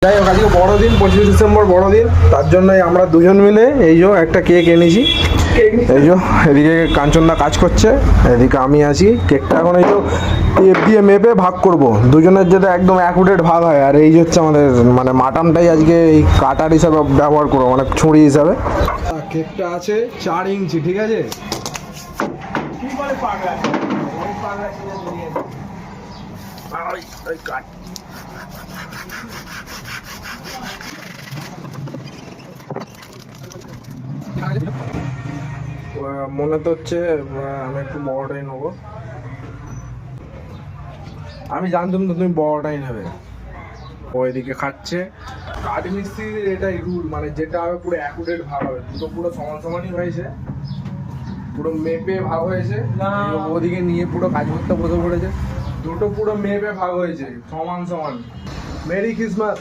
যাই হোক, আজকে বড়দিন, 25 ডিসেম্বর বড়দিন। তার জন্যই আমরা দুজন মিলে এই যে একটা কেক এনেছি। এই যে এদিকে কাঞ্চনদা কাজ করছে, এদিকে আমি আছি। কেকটা এখন এই যে টেপ দিয়ে মেপে ভাগ করব, দুজনের যাতে একদম অ্যাকুরেট ভাগ হয়। আর এই যে হচ্ছে আমাদের মানে মাটনটাই আজকে এই কাটার হিসাবে ব্যবহার করবো, মানে ছুরি হিসাবে। কেকটা আছে 4 ইঞ্চি, ঠিক আছে। মনে তো হচ্ছে আমি একটু বড়টাই নেবো। আমি জানতাম তো তুমি বড়টাই নেবে। ওইদিকে খাচ্ছে। কাঠ মিস্ত্রির এটাই রুল, মানে যেটা হবে পুরো অ্যাকুরেট ভাগ হবে। দুটো পুরো সমান সমানই হয়েছে, পুরো মেপে ভাগ হয়েছে। ওদিকে নিয়ে পুরো কাজ করতে বসে পড়েছে। দুটো পুরো মেপে ভাগ হয়েছে সমান সমান। Merry Christmas.